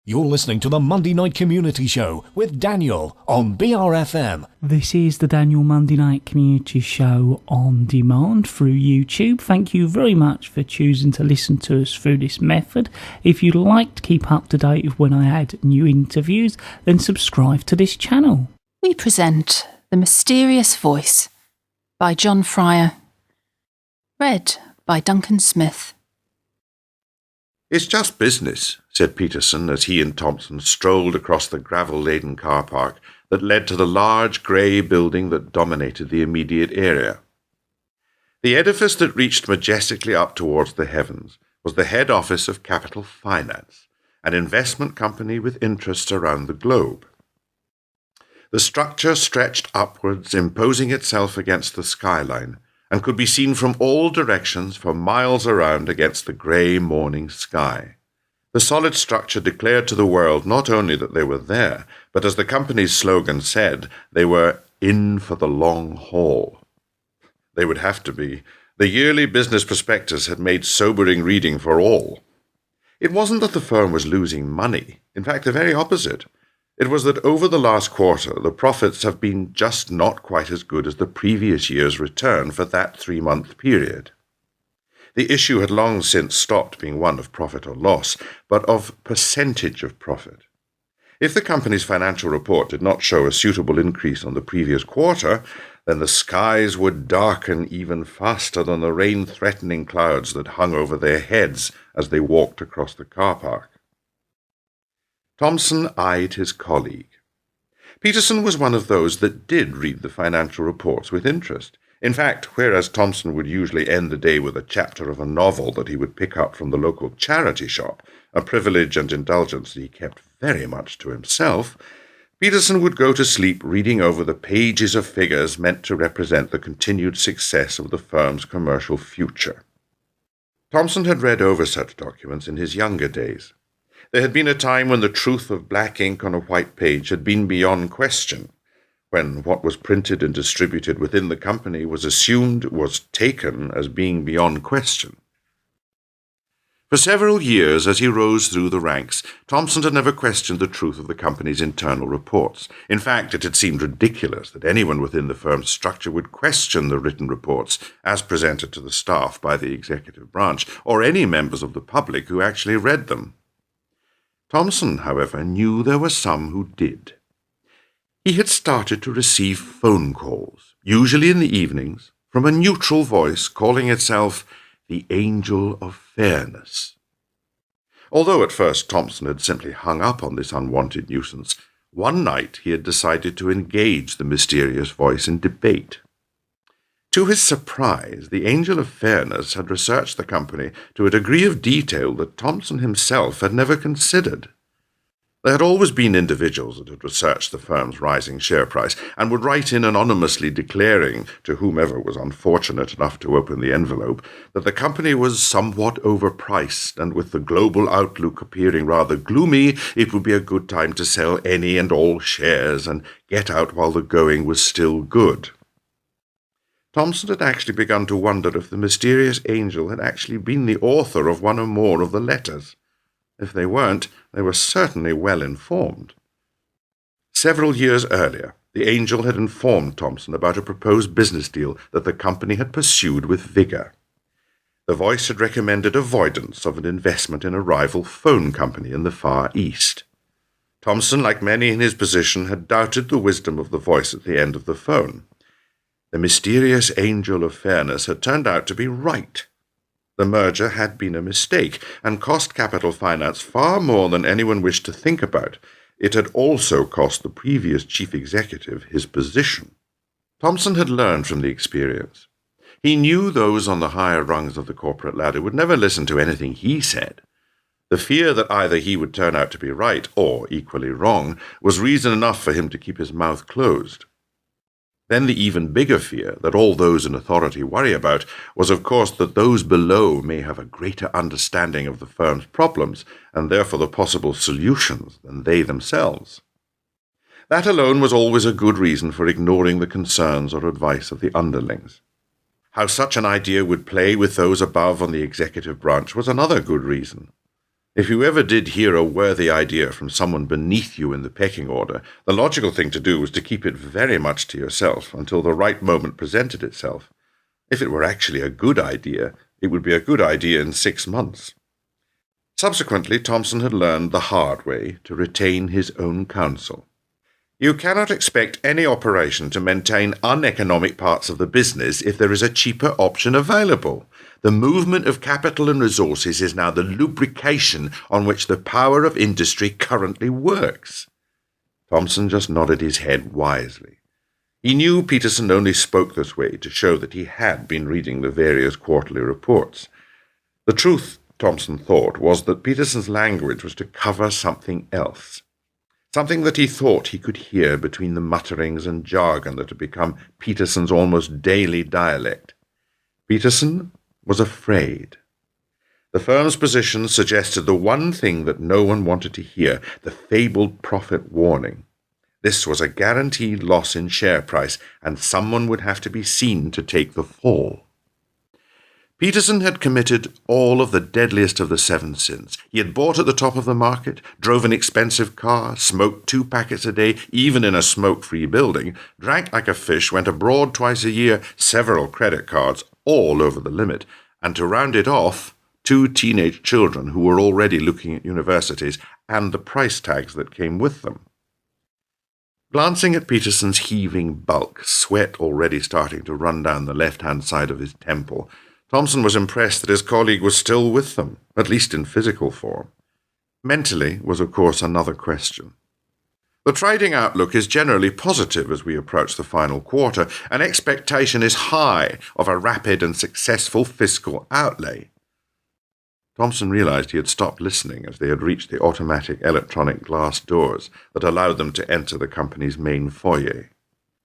You're listening to the Monday Night Community Show with Daniel on BRFM. This is the Daniel Monday Night Community Show on demand through YouTube. Thank you very much for choosing to listen to us through this method. If you'd like to keep up to date with when I add new interviews, then subscribe to this channel. We present The Mysterious Voice by John Fryer. Read by Duncan Smith. "It's just business," said Peterson as he and Thompson strolled across the gravel-laden car park that led to the large grey building that dominated the immediate area. The edifice that reached majestically up towards the heavens was the head office of Capital Finance, an investment company with interests around the globe. The structure stretched upwards, imposing itself against the skyline, and could be seen from all directions for miles around against the grey morning sky. The solid structure declared to the world not only that they were there, but as the company's slogan said, they were in for the long haul. They would have to be. The yearly business prospectus had made sobering reading for all. It wasn't that the firm was losing money. In fact, the very opposite. It was that over the last quarter, the profits have been just not quite as good as the previous year's return for that 3-month period. The issue had long since stopped being one of profit or loss, but of percentage of profit. If the company's financial report did not show a suitable increase on the previous quarter, then the skies would darken even faster than the rain-threatening clouds that hung over their heads as they walked across the car park. Thompson eyed his colleague. Peterson was one of those that did read the financial reports with interest. In fact, whereas Thompson would usually end the day with a chapter of a novel that he would pick up from the local charity shop, a privilege and indulgence that he kept very much to himself, Peterson would go to sleep reading over the pages of figures meant to represent the continued success of the firm's commercial future. Thompson had read over such documents in his younger days. There had been a time when the truth of black ink on a white page had been beyond question, when what was printed and distributed within the company was taken as being beyond question. For several years, as he rose through the ranks, Thompson had never questioned the truth of the company's internal reports. In fact, it had seemed ridiculous that anyone within the firm's structure would question the written reports as presented to the staff by the executive branch, or any members of the public who actually read them. Thompson, however, knew there were some who did. He had started to receive phone calls, usually in the evenings, from a neutral voice calling itself the Angel of Fairness. Although at first Thompson had simply hung up on this unwanted nuisance, one night he had decided to engage the mysterious voice in debate. To his surprise, the Angel of Fairness had researched the company to a degree of detail that Thompson himself had never considered. There had always been individuals that had researched the firm's rising share price and would write in anonymously declaring to whomever was unfortunate enough to open the envelope that the company was somewhat overpriced, and with the global outlook appearing rather gloomy, it would be a good time to sell any and all shares and get out while the going was still good. Thompson had actually begun to wonder if the mysterious angel had actually been the author of one or more of the letters. If they weren't, they were certainly well informed. Several years earlier, the angel had informed Thompson about a proposed business deal that the company had pursued with vigor. The voice had recommended avoidance of an investment in a rival phone company in the Far East. Thompson, like many in his position, had doubted the wisdom of the voice at the end of the phone. The mysterious Angel of Fairness had turned out to be right. The merger had been a mistake and cost Capital Finance far more than anyone wished to think about. It had also cost the previous chief executive his position. Thompson had learned from the experience. He knew those on the higher rungs of the corporate ladder would never listen to anything he said. The fear that either he would turn out to be right or equally wrong was reason enough for him to keep his mouth closed. Then the even bigger fear that all those in authority worry about was, of course, that those below may have a greater understanding of the firm's problems and therefore the possible solutions than they themselves. That alone was always a good reason for ignoring the concerns or advice of the underlings. How such an idea would play with those above on the executive branch was another good reason. If you ever did hear a worthy idea from someone beneath you in the pecking order, the logical thing to do was to keep it very much to yourself until the right moment presented itself. If it were actually a good idea, it would be a good idea in 6 months. Subsequently, Thompson had learned the hard way to retain his own counsel. You cannot expect any operation to maintain uneconomic parts of the business if there is a cheaper option available. The movement of capital and resources is now the lubrication on which the power of industry currently works. Thompson just nodded his head wisely. He knew Peterson only spoke this way to show that he had been reading the various quarterly reports. The truth, Thompson thought, was that Peterson's language was to cover something else. Something that he thought he could hear between the mutterings and jargon that had become Peterson's almost daily dialect. Peterson was afraid. The firm's position suggested the one thing that no one wanted to hear, the fabled profit warning. This was a guaranteed loss in share price, and someone would have to be seen to take the fall. Peterson had committed all of the deadliest of the 7 sins. He had bought at the top of the market, drove an expensive car, smoked 2 packets a day, even in a smoke-free building, drank like a fish, went abroad twice a year, several credit cards, all over the limit, and to round it off, 2 teenage children who were already looking at universities and the price tags that came with them. Glancing at Peterson's heaving bulk, sweat already starting to run down the left-hand side of his temple, Thompson was impressed that his colleague was still with them, at least in physical form. Mentally was, of course, another question. The trading outlook is generally positive as we approach the final quarter, and expectation is high of a rapid and successful fiscal outlay. Thompson realized he had stopped listening as they had reached the automatic electronic glass doors that allowed them to enter the company's main foyer.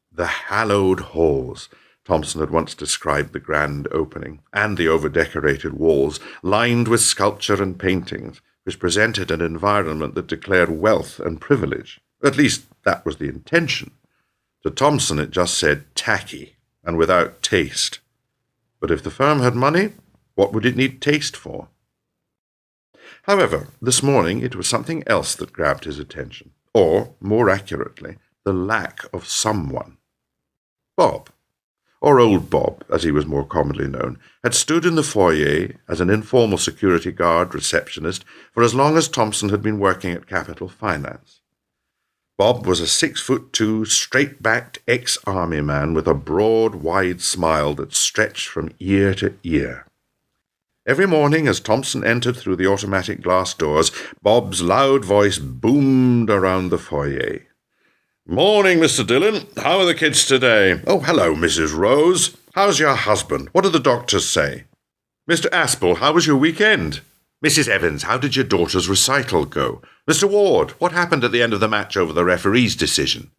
The hallowed halls, Thompson had once described the grand opening, and the over-decorated walls, lined with sculpture and paintings, which presented an environment that declared wealth and privilege. At least that was the intention. To Thompson it just said tacky and without taste. But if the firm had money, what would it need taste for? However, this morning it was something else that grabbed his attention, or, more accurately, the lack of someone. Bob, or Old Bob, as he was more commonly known, had stood in the foyer as an informal security guard receptionist for as long as Thompson had been working at Capital Finance. Bob was a 6'2", straight-backed ex-army man with a broad, wide smile that stretched from ear to ear. Every morning, as Thompson entered through the automatic glass doors, Bob's loud voice boomed around the foyer. "Morning, Mr. Dillon. How are the kids today? Oh, hello, Mrs. Rose. How's your husband? What did the doctors say? Mr. Aspel, how was your weekend? Mrs. Evans, how did your daughter's recital go? Mr. Ward, what happened at the end of the match over the referee's decision?"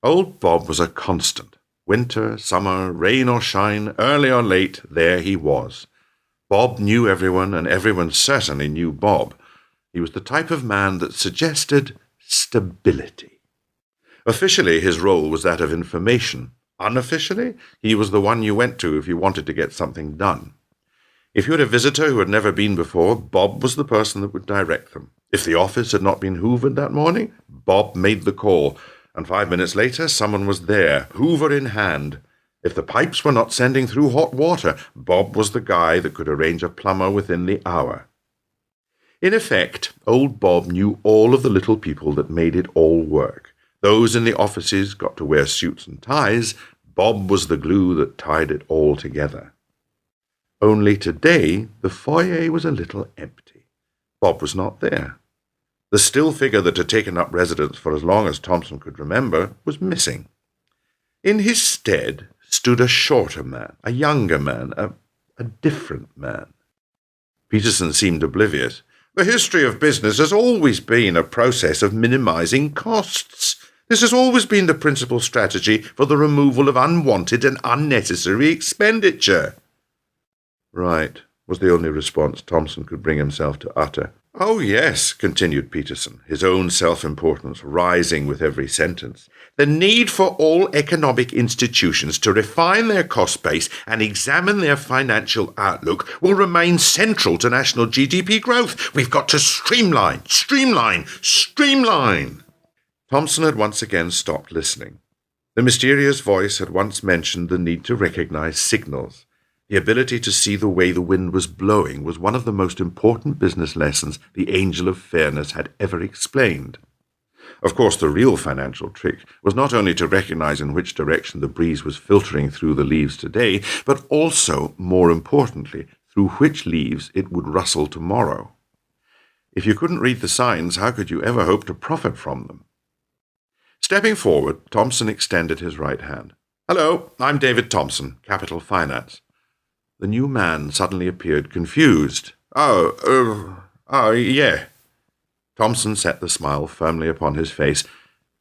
Old Bob was a constant. Winter, summer, rain or shine, early or late, there he was. Bob knew everyone, and everyone certainly knew Bob. He was the type of man that suggested stability. Officially, his role was that of information. Unofficially, he was the one you went to if you wanted to get something done. If you had a visitor who had never been before, Bob was the person that would direct them. If the office had not been hoovered that morning, Bob made the call, and 5 minutes later someone was there, hoover in hand. If the pipes were not sending through hot water, Bob was the guy that could arrange a plumber within the hour. In effect, Old Bob knew all of the little people that made it all work. Those in the offices got to wear suits and ties. Bob was the glue that tied it all together. Only today, the foyer was a little empty. Bob was not there. The still figure that had taken up residence for as long as Thompson could remember was missing. In his stead stood a shorter man, a younger man, a different man. Peterson seemed oblivious. The history of business has always been a process of minimizing costs. This has always been the principal strategy for the removal of unwanted and unnecessary expenditure. Right, was the only response Thompson could bring himself to utter. Oh, yes, continued Peterson, his own self-importance rising with every sentence. The need for all economic institutions to refine their cost base and examine their financial outlook will remain central to national GDP growth. We've got to streamline. Thompson had once again stopped listening. The mysterious voice had once mentioned the need to recognize signals. The ability to see the way the wind was blowing was one of the most important business lessons the Angel of Fairness had ever explained. Of course, the real financial trick was not only to recognize in which direction the breeze was filtering through the leaves today, but also, more importantly, through which leaves it would rustle tomorrow. If you couldn't read the signs, how could you ever hope to profit from them? Stepping forward, Thompson extended his right hand. Hello, I'm David Thompson, Capital Finance. The new man suddenly appeared confused. Yeah. Thompson set the smile firmly upon his face.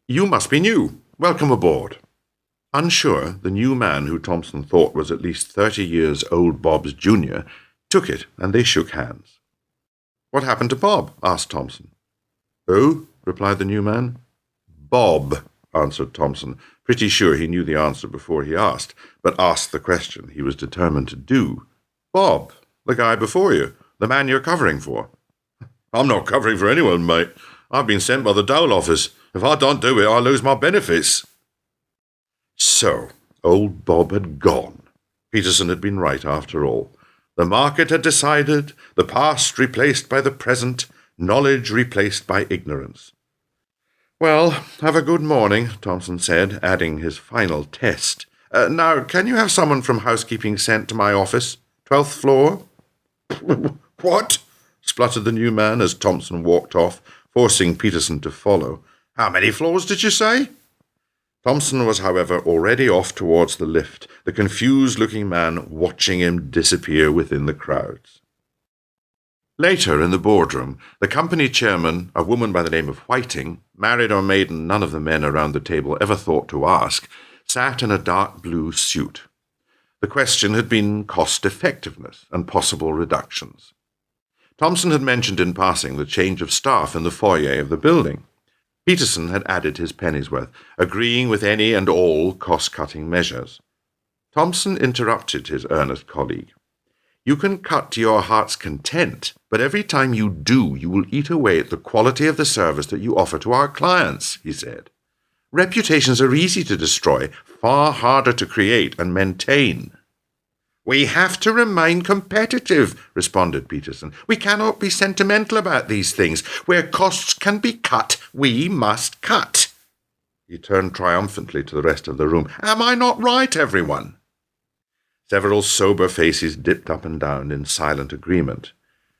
You must be new. Welcome aboard. Unsure, the new man, who Thompson thought was at least 30 years old Bob's junior, took it, and they shook hands. What happened to Bob? Asked Thompson. Who? Replied the new man. Bob, answered Thompson, pretty sure he knew the answer before he asked, but asked the question he was determined to do. Bob, the guy before you, the man you're covering for. I'm not covering for anyone, mate. I've been sent by the Dole office. If I don't do it, I lose my benefits. So, old Bob had gone. Peterson had been right after all. The market had decided, the past replaced by the present, knowledge replaced by ignorance. Well, have a good morning, Thompson said, adding his final test. Now, can you have someone from housekeeping sent to my office? 12th floor? What? Spluttered the new man as Thompson walked off, forcing Peterson to follow. How many floors did you say? Thompson was, however, already off towards the lift, the confused-looking man watching him disappear within the crowds. Later, in the boardroom, the company chairman, a woman by the name of Whiting, married or maiden none of the men around the table ever thought to ask, sat in a dark blue suit. The question had been cost-effectiveness and possible reductions. Thompson had mentioned in passing the change of staff in the foyer of the building. Peterson had added his penny's worth, agreeing with any and all cost-cutting measures. Thompson interrupted his earnest colleague. You can cut to your heart's content, but every time you do, you will eat away at the quality of the service that you offer to our clients, he said. Reputations are easy to destroy, far harder to create and maintain. We have to remain competitive, responded Peterson. We cannot be sentimental about these things. Where costs can be cut, we must cut. He turned triumphantly to the rest of the room. Am I not right, everyone? Several sober faces dipped up and down in silent agreement.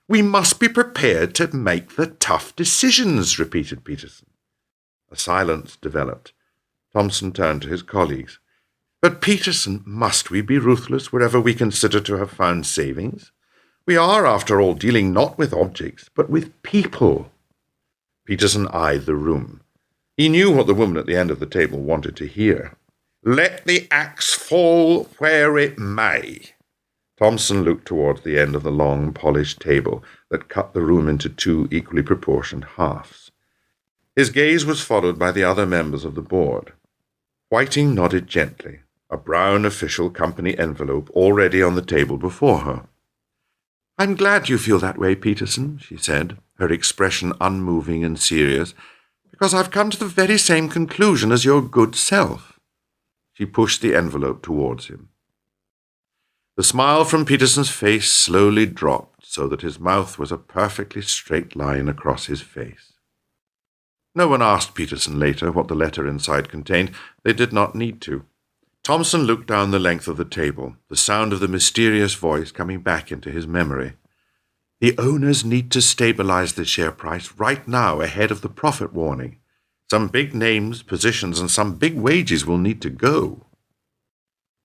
We must be prepared to make the tough decisions, repeated Peterson. A silence developed. Thompson turned to his colleagues. But, Peterson, must we be ruthless wherever we consider to have found savings? We are, after all, dealing not with objects, but with people. Peterson eyed the room. He knew what the woman at the end of the table wanted to hear. Let the axe fall where it may. Thompson looked towards the end of the long, polished table that cut the room into two equally proportioned halves. His gaze was followed by the other members of the board. Whiting nodded gently, a brown official company envelope already on the table before her. I'm glad you feel that way, Peterson, she said, her expression unmoving and serious, because I've come to the very same conclusion as your good self. She pushed the envelope towards him. The smile from Peterson's face slowly dropped so that his mouth was a perfectly straight line across his face. No one asked Peterson later what the letter inside contained. They did not need to. Thompson looked down the length of the table, the sound of the mysterious voice coming back into his memory. The owners need to stabilize the share price right now ahead of the profit warning. Some big names, positions, and some big wages will need to go.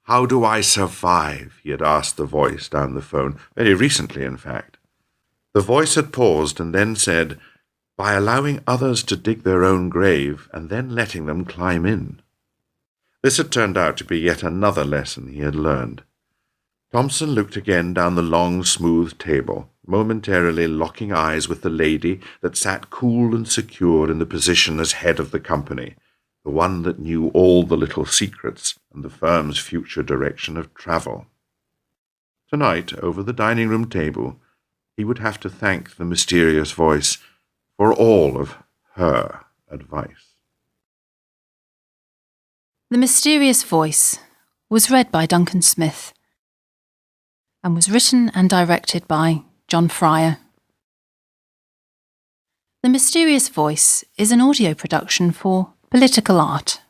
How do I survive? He had asked the voice down the phone, very recently, in fact. The voice had paused and then said, by allowing others to dig their own grave and then letting them climb in. This had turned out to be yet another lesson he had learned. Thompson looked again down the long, smooth table, momentarily locking eyes with the lady that sat cool and secure in the position as head of the company, the one that knew all the little secrets and the firm's future direction of travel. Tonight, over the dining-room table, he would have to thank the mysterious voice for all of her advice. The Mysterious Voice was read by Duncan Smith and was written and directed by John Fryer. The Mysterious Voice is an audio production for Political Art.